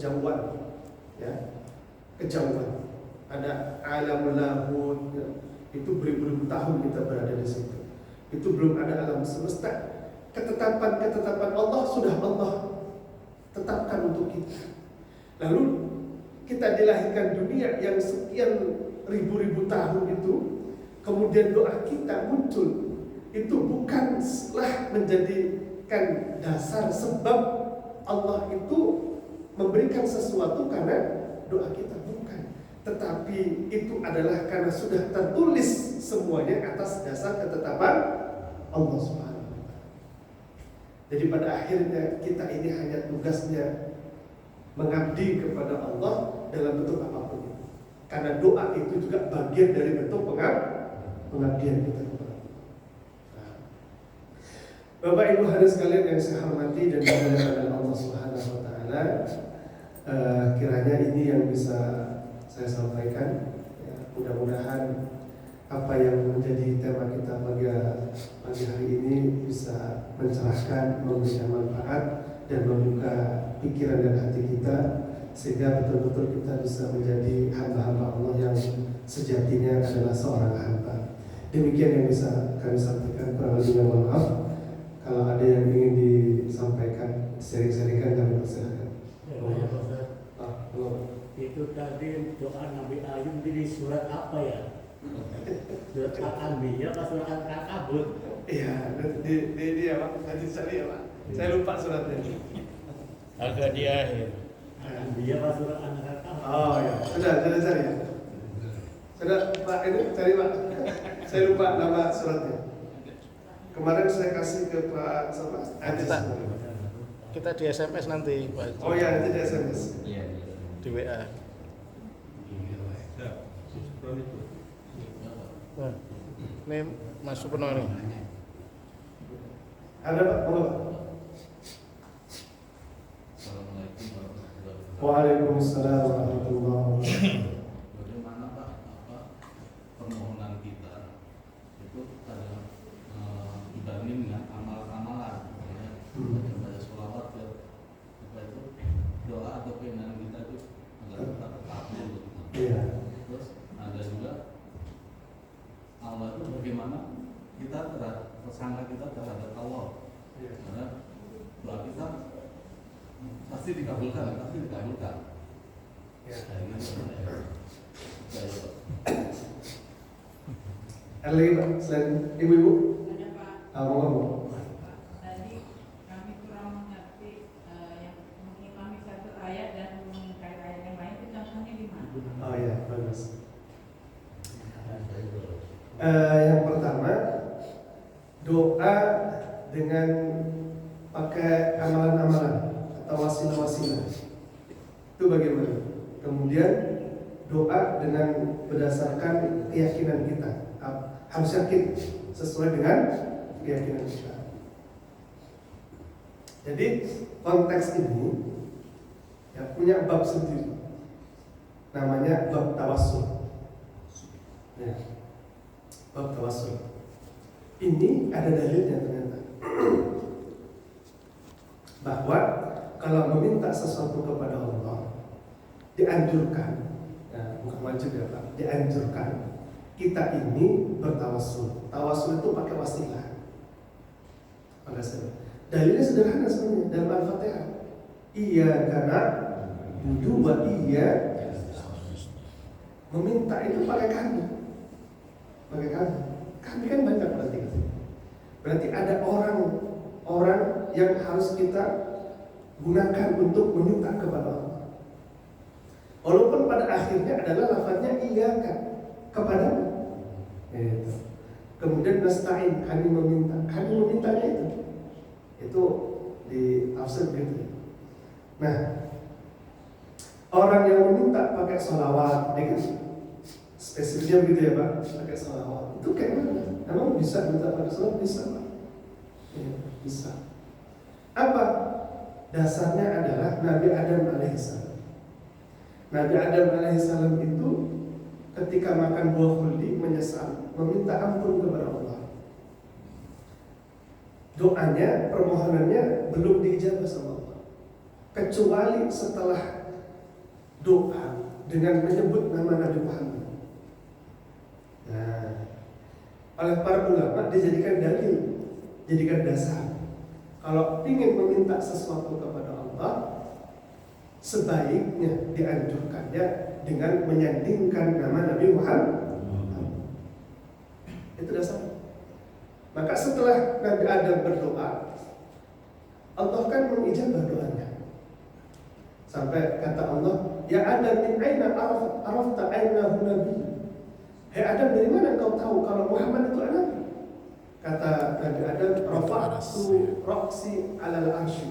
kejauhan, ya, kejauhan. Ada alam lahud, ya. Itu beribu-ribu tahun kita berada di situ. Itu belum ada alam semesta. Ketetapan Allah sudah Allah tetapkan untuk kita. Lalu kita dilahirkan dunia yang sekian ribu-ribu tahun itu, kemudian doa kita muncul. Itu bukanlah menjadikan dasar sebab Allah itu memberikan sesuatu karena doa kita, bukan. Tetapi itu adalah karena sudah tertulis semuanya atas dasar ketetapan Allah Subhanahu. Jadi pada akhirnya kita ini hanya tugasnya mengabdi kepada Allah dalam bentuk apapun. Karena doa itu juga bagian dari bentuk pengabdian kita kepada Allah. Nah, Bapak Ibu hadirin sekalian yang saya hormati dan dimuliakan Allah Subhanahu wa taala, kiranya ini yang bisa saya sampaikan. Ya, mudah-mudahan apa yang menjadi tema kita pagi hari ini bisa mencerahkan, memberikan manfaat dan membuka pikiran dan hati kita, sehingga betul-betul kita bisa menjadi hamba-hamba Allah yang sejatinya adalah seorang hamba. Demikian yang bisa kami sampaikan, kurang lebihnya mohon maaf. Kalau ada yang ingin disampaikan, sharing-sharingkan, kami persilakan. Itu tadi doa Nabi Ayub di surat apa ya? Surat Al-Anbiya atau surat Al-Kabut? Iya, di apa? Tadi saya Pak. Saya lupa suratnya. Agak di akhir. Al-Anbiya atau surat Al-Kabut? Oh ya, sudah cari ya. Sudah Pak, ini cari Pak. Saya lupa nama suratnya. Kemarin saya kasih ke Pak sama Ajis. Kita di SMS nanti, Pak. Oh ya, nanti di SMS. Iya. Di WA. Nah, ini Mas Supono nih. Ada Pak? Monggo Pak. Assalamualaikum warahmatullahi wabarakatuh. Waalaikumsalam warahmatullahi wabarakatuh. Bagaimana Pak permohonan kita itu adalah dibanding dengan amalan-amalan, ya, baca sholawat ya, apa itu doa atau keinginan kita itu agar kita terkabul. Iya. Terus ada juga Allah itu bagaimana kita tersangka kita terhadap Allah, karena doa kita pasti dikabulkan. Ya. Ada lagi Pak selain ibu-ibu? Ada Pak. Monggo. Tadi kami kurang mengerti yang mengimami satu ayat dan mengingkari ayat yang lain, itu contohnya di mana? Oh ya, bagus. Yang pertama, doa dengan pakai amalan-amalan atau wasilah-wasilah. Itu bagaimana? Kemudian doa dengan berdasarkan keyakinan kita. Harus yakin sesuai dengan keyakinan kita. Jadi konteks ini ya, punya bab sendiri. Namanya bab tawassul. Ya. Bab tawassul. Ini ada dalilnya ternyata. Bahwa kalau meminta sesuatu kepada Allah dianjurkan, ya, bukan wajib ya Pak, dianjurkan kita ini bertawassul. Tawassul itu pakai wasilah. Dalilnya sederhana sebenarnya dalam Al-Fatihah. Iya karena budu wa iya, meminta itu pakai kami. Pakai kami. Kami kan banyak berarti. Berarti ada orang yang harus kita gunakan untuk meminta kepada Allah. Walaupun pada akhirnya adalah lafaznya iyyaka, kepadamu. Itu. Kemudian nasta'in, kami memintanya itu. Itu di tafsir gitu. Nah, orang yang meminta pakai sholawat, ya kan? Spesifiknya begitu ya Pak, pakai sholawat. Itu kayak mana? Emang bisa minta pakai sholawat? Bisa Pak. Ya, bisa. Apa? Dasarnya adalah Nabi Adam alaihissalam. Nabi Adam alaihissalam itu ketika makan buah khuldi menyesal, meminta ampun kepada Allah. Doanya, permohonannya belum diijabah sama Allah, kecuali setelah doa dengan menyebut nama Nabi Muhammad. Nah, oleh para ulama dijadikan dalil, jadikan dasar. Kalau ingin meminta sesuatu kepada Allah, sebaiknya dianjurkannya dengan menyandingkan nama Nabi Muhammad. Itu dasar. Maka setelah Nabi Adam berdoa, Allah kan mengijabah doanya. Sampai kata Allah, ya Adam min aina arafta ainahu nabi. Hei Adam, dari mana engkau tahu kalau Muhammad itu anak? Kata Nabi Adam, rafa'tu ra'si 'alal arsy.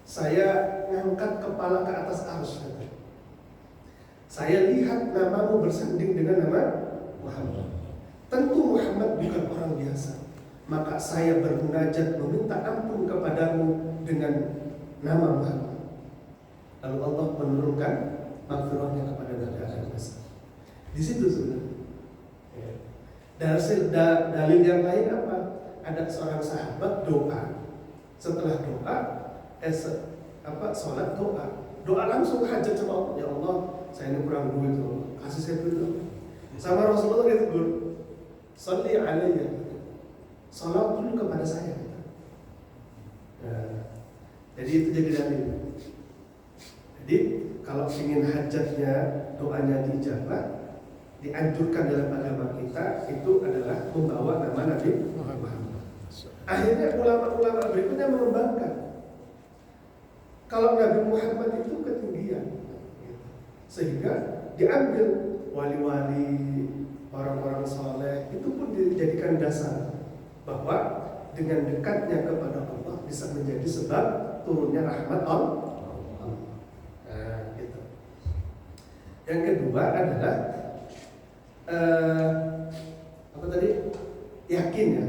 Saya ngangkat kepala ke atas arsy. Saya lihat namamu bersanding dengan nama Muhammad. Tentu Muhammad bukan orang biasa. Maka saya bermunajat meminta ampun kepadamu dengan nama Muhammad. Lalu Allah menurunkan maghfirahnya kepada Nabi Adam. Di situ sebenarnya. Dalil yang lain apa? Ada seorang sahabat doa. Setelah doa, sholat doa langsung hajat sama Allah. Ya Allah, saya ini kurang duit, kasih saya duit. Sama Rasulullah ditegur, sholli alayya, salat dulu kepada saya. Nah, jadi itu jadi dalil. Jadi kalau ingin hajatnya, doanya diijabah, dianjurkan dalam agama kita itu adalah membawa nama Nabi Muhammad. Akhirnya ulama-ulama berikutnya mengembangkan kalau Nabi Muhammad itu ketinggian, sehingga diambil wali-wali, orang-orang saleh itu pun dijadikan dasar bahwa dengan dekatnya kepada Allah bisa menjadi sebab turunnya rahmat Allah. Nah, gitu. Yang kedua adalah apa tadi? Yakin ya.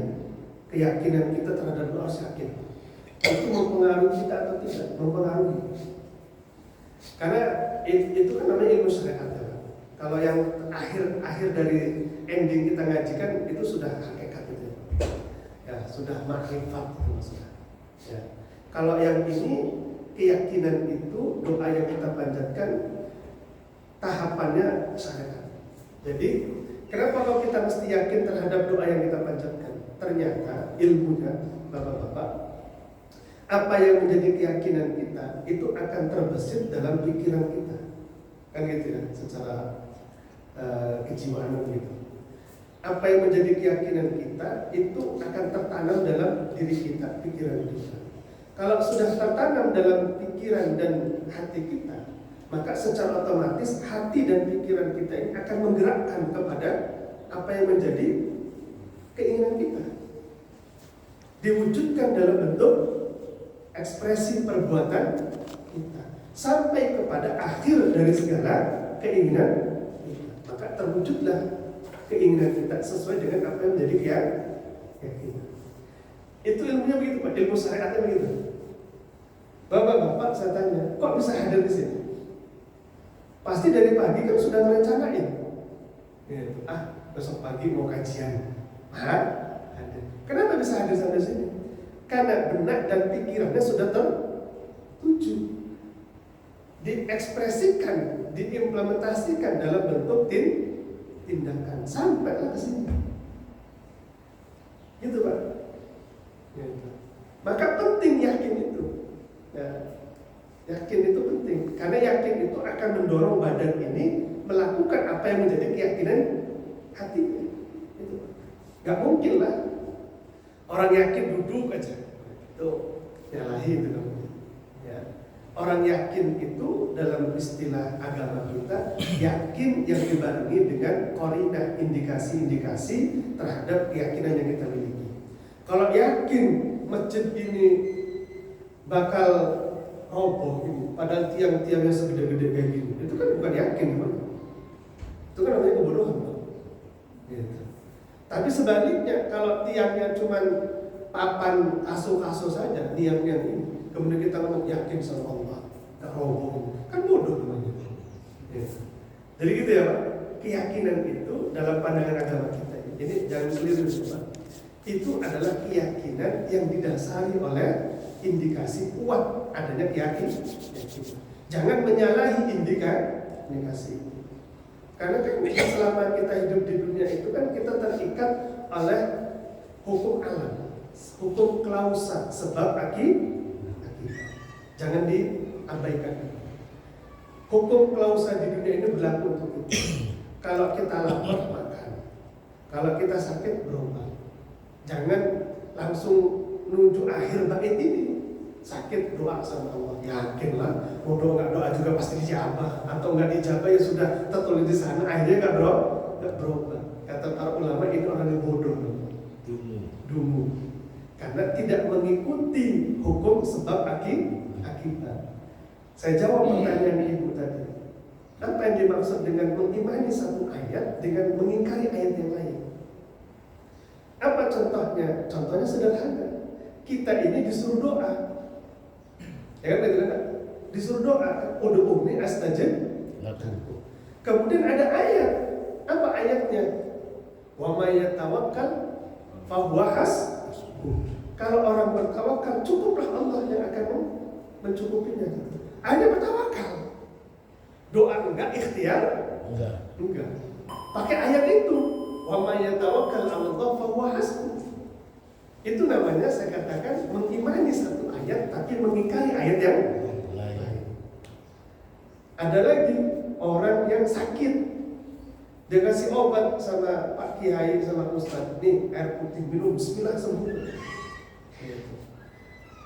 Keyakinan kita terhadap doa harus yakin. Itu mempengaruhi kita atau tidak? Mempengaruhi. Karena itu kan namanya ilmu syariat ya. Kalau yang akhir dari ending kita ngajikan itu sudah hakikat itu. Ya, sudah makrifat itu maksudnya. Ya. Kalau yang ini keyakinan itu doa yang kita panjatkan tahapannya syariat. Jadi kenapa kalau kita mesti yakin terhadap doa yang kita panjatkan? Ternyata ilmunya, bapak-bapak, apa yang menjadi keyakinan kita itu akan terbesit dalam pikiran kita, kan gitu ya, secara kejiwaan gitu. Apa yang menjadi keyakinan kita itu akan tertanam dalam diri kita, pikiran kita. Kalau sudah tertanam dalam pikiran dan hati kita, maka secara otomatis hati dan pikiran kita ini akan menggerakkan kepada apa yang menjadi keinginan kita, diwujudkan dalam bentuk ekspresi perbuatan kita sampai kepada akhir dari segala keinginan kita. Maka terwujudlah keinginan kita sesuai dengan apa yang menjadi keyakinan. Itu ilmunya begitu Pak, ilmu syariatnya begitu. Bapak-bapak saya tanya, kok bisa hadir di sini? Pasti dari pagi kan sudah merencanain. Gitu. Besok pagi mau kajian. Hadir. Kenapa bisa hadir sampai sini? Karena benak dan pikirannya sudah tertuju, diekspresikan, diimplementasikan dalam bentuk tindakan sampailah ke sini. Gitu Pak. Gitu. Maka penting yakin itu. Ya, yakin itu penting karena yakin itu akan mendorong badan ini melakukan apa yang menjadi keyakinan hatinya. Itu nggak mungkin lah orang yakin duduk aja itu nyalahi itu kan. Ya. Orang yakin itu dalam istilah agama kita yakin yang dibarengi dengan korinah, indikasi-indikasi terhadap keyakinan yang kita miliki. Kalau yakin masjid ini bakal roboh ini, padahal tiang-tiangnya segede-gede kayak gini, itu kan bukan yakin, Pak. Itu kan namanya kebodohan, Pak. Gitu. Tapi sebaliknya, kalau tiangnya cuma papan kaso-kaso saja, tiang-tiang ini, kemudian kita ngomong yakin sama Allah, tak roboh, kan bodoh namanya. Gitu. Jadi gitu ya, Pak. Keyakinan itu dalam pandangan agama kita ini jangan keliru, Pak. Itu adalah keyakinan yang didasari oleh indikasi kuat adanya keyakinan. Jangan menyalahi indikasi itu. Karena kan selama kita hidup di dunia itu kan kita terikat oleh hukum alam, hukum klausa, sebab akibat. Jangan diabaikan. Hukum klausa di dunia ini berlaku untuk itu. Kalau kita lapar makan, kalau kita sakit berobat. Jangan langsung menuju akhir bait ini. Sakit doa sama Allah, yakinlah. Mau doa nggak doa juga pasti dijabah, atau nggak dijabah ya sudah tertulis di sana. Akhirnya nggak berobat. Kata para ulama ini orang yang bodoh, dungu. Karena tidak mengikuti hukum sebab akibat. Saya jawab pertanyaan ibu tadi. Apa yang dimaksud dengan mengimani satu ayat dengan mengingkari ayat yang lain? Apa contohnya? Contohnya sederhana. Kita ini disuruh doa. Ya kan, disuruh doa. Ud'uuni astajib lakum. Kemudian ada ayat. Apa ayatnya? Wa may yatawakkal fahuwa hasbuh. Kalau orang bertawakal, cukuplah Allah yang akan mencukupinya. Hanya bertawakal. Doa enggak, ikhtiar enggak. Pakai ayat itu. Wa may yatawakkal 'ala Allah fahuwa hasbuh. Itu namanya saya katakan mengimani satu ayat tapi mengingkari ayat yang lain. Ada lagi orang yang sakit, dia kasih obat sama Pak Kiai sama Ustadz, nih air putih minum, bismillah sembuh.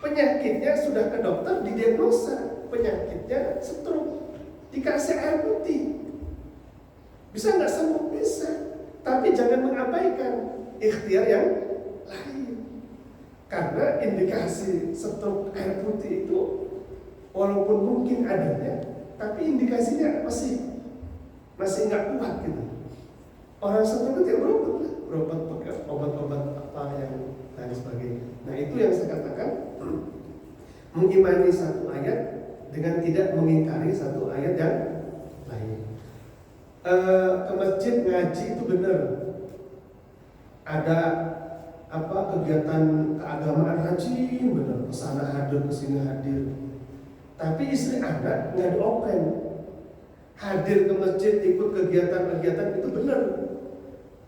Penyakitnya sudah ke dokter, didiagnosa penyakitnya stroke, dikasih air putih, bisa nggak sembuh? Bisa, tapi jangan mengabaikan ikhtiar yang lain. Karena indikasi stroke air putih itu walaupun mungkin adanya, tapi indikasinya masih nggak kuat gitu. Orang stroke itu berobat pakai obat-obat apa yang lain sebagainya. Nah itu yang saya katakan mengimani satu ayat dengan tidak mengingkari satu ayat yang lain. Ke masjid ngaji itu benar. Ada kegiatan keagamaan rajin benar, kesana hadir, kesini hadir. Tapi istri anak nggak diopen. Hadir ke masjid, ikut kegiatan-kegiatan itu benar.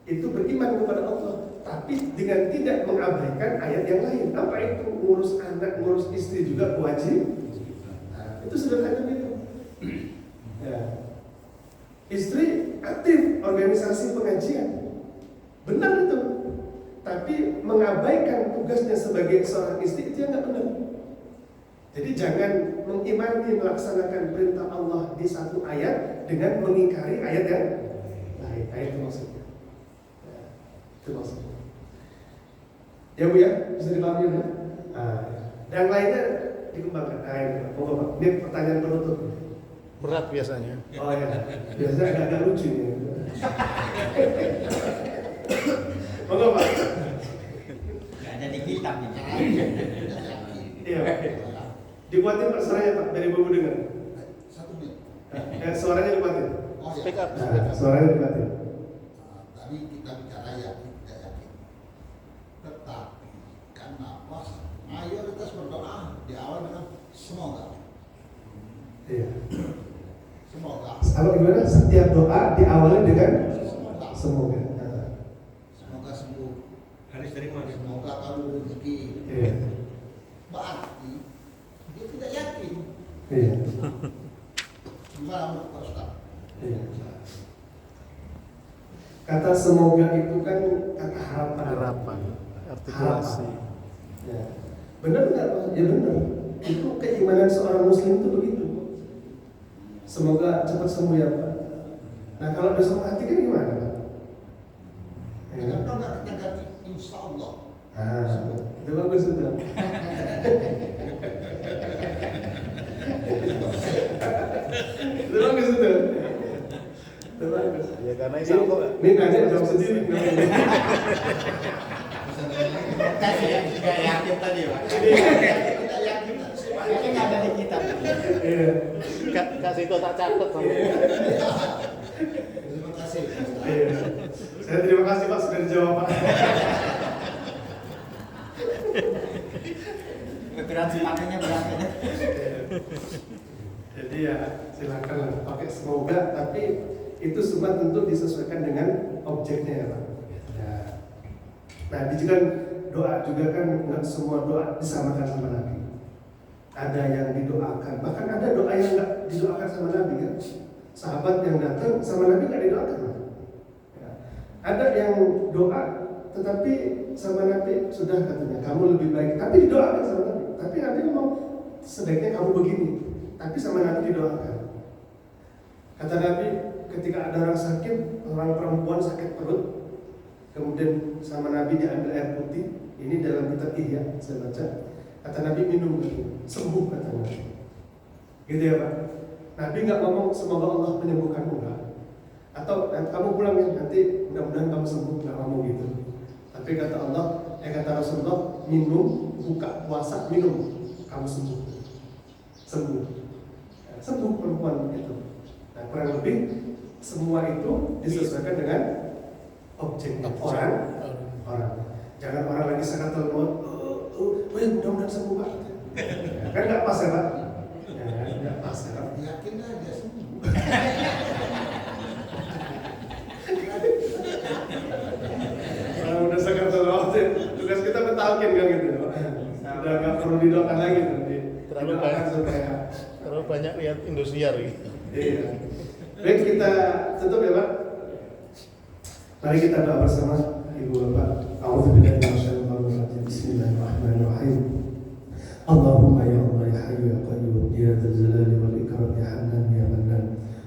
Itu beriman kepada Allah. Tapi dengan tidak mengabaikan ayat yang lain. Apa itu? Ngurus anak, ngurus istri juga kewajiban. Nah, itu sederhana gitu. Ya. Istri aktif organisasi pengajian, benar itu. Tapi mengabaikan tugasnya sebagai seorang istri itu yang nggak benar. Jadi jangan mengimani melaksanakan perintah Allah di satu ayat dengan mengingkari ayat yang lain. Ayat itu maksudnya. Ya, itu maksudnya. Ya Bu ya, bisa dipahami ya? Nah, dan lainnya dikembangkan. Nah, ini pertanyaan penutup. Berat biasanya. Oh ya, biasanya agak lucu ya. Monggo Pak. Nggak ada di kitab ini. Iya. Dibuatin Pak suaranya Pak dari Bapak dengar. Satu menit. Suaranya dibuatin. Oh ya. Speak up. Nah, suaranya dibuatin. Tadi kita bicara yakin tidak yakin. Tetapi karena pas mayoritas berdoa di awal dengan semoga. Iya. Semoga. Kalau gimana? Setiap doa diawali dengan Semoga. semoga. Semoga sembuh. Harus terima. Semoga kamu rezeki. Iya. Berarti dia tidak yakin. Iya. Gimana menurut Pak Ustaz? Iya. Kata semoga itu kan kata harapan. Artikulasi. Ya. Benar nggak Pak? Ya benar. Itu keimanan seorang muslim itu begitu. Semoga cepat sembuh ya Pak. Nah kalau besok mati kan gimana Pak? Dengan doa kita ganti insya Allah. Itu bagus itu. Itu bagus itu. Itu bagus. Ya karena insya Allah. Ini nanya jawab sendiri. Kasih ya, nggak yakin tadi Pak. Tidak yakin. Ini nggak ada di kitab. Iya. Kasih kotak catat sama. Terima kasih. Iya. Saya terima kasih Pak sudah dijawab Pak. Berat sepatunya berapa ya? Jadi ya silakan lah pakai semoga, tapi itu semua tentu disesuaikan dengan objeknya ya Pak. Ya. Nah di kan doa juga kan nggak semua doa disamakan sama Nabi. Ada yang didoakan, bahkan ada doa yang nggak didoakan sama Nabi kan. Sahabat yang datang sama Nabi nggak didoakan. Ya. Ada yang doa tetapi sama Nabi sudah katanya kamu lebih baik, tapi didoakan sama Nabi. Tapi Nabi ngomong sebaiknya kamu begini, tapi sama Nabi didoakan. Kata Nabi ketika ada orang sakit, orang perempuan sakit perut, kemudian sama Nabi diambil air putih. Ini dalam kitab Ihya saya baca. Kata Nabi minum begini, sembuh kata Nabi. Gitu ya Pak. Nabi nggak ngomong semoga Allah menyembuhkanmu enggak. Atau kamu pulang ya nanti mudah-mudahan kamu sembuh, nggak ngomong gitu. Tapi kata Allah, kata Rasulullah, minum, buka puasa, minum, kamu sembuh. Sembuh perempuan itu. Nah kurang lebih semua itu disesuaikan dengan objeknya orang. Jangan orang lagi sakatul maut, mudah-mudahan sembuh Pak. Kan nggak pas ya Pak? Nggak pas ya Pak. Yakin aja sembuh. Udah sakatul maut, tugas kita mentalkin kan gitu. Udah nggak perlu didoakan lagi tuh. Terlalu banyak lihat Indosiar gitu. Iya. Baik kita tutup ya Pak. Mari kita doa bersama Ibu Bapak. A'udzubillahi minasyaitonir rajim. Bismillahirrahmanirrahim. Allahumma ya Allah ya Hayyu ya Qayyum ya Dzal Jalali wal Ikram ya Hannan ya Mannan.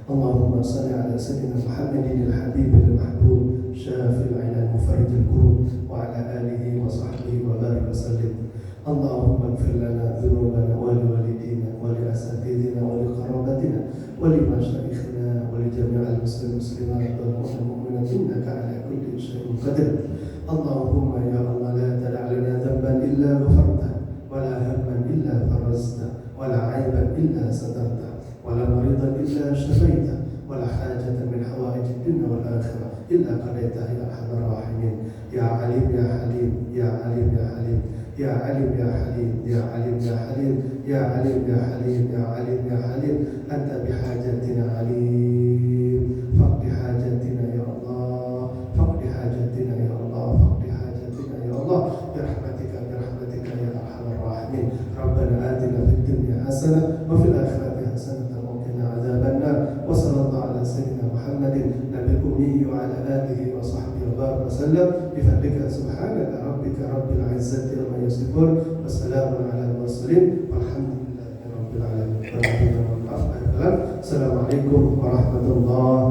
Allahumma shalli ala sayyidina Muhammadin al-habib al-mahbub syafil 'ilal mufarrijil kurub wa ala alihi wa sahbihi wa barik wa sallim. Allahumma ighfir lana dhunubana wa liwalidina wa li asatidina wa li qarabatina wa li masyayikhina wa li jami'il muslimin wal mu'minin innaka 'ala kulli shay'in qadir. Allahumma ya Allah la tada' lana dhanban illa ghafartah wa la hamman illa farajtah wa la 'aiban illa satartah wa la maridan illa shafaitah wa la hajatan min hawaij ad-dunya wal akhirah illa qadaitaha ya arhamar rahimin. Ya alim ya halim ya alim ya halim ya alim ya halim ya alim ya halim ya alim ya halim ya alim ya halim anta bihajatina alim faqdi hajatina ya Allah faqdi hajatina ya Allah faqdi hajatina ya Allah birahmatika ya arhamar rahimin. Rabbana atina fid dunya hasanah wa fil akhirati hasanah wa qina adzabannar. Wa sallallahu ala sayyidina Muhammadin nabiyil ummi wa ala alihi wa sahbihi wa barik wa sallam. Bifadlika subhanaka rabbika rabbil izzati amma yasifun wa salamun ala al-mursalin walhamdulillahi rabbil alamin. Assalamualaikum warahmatullahi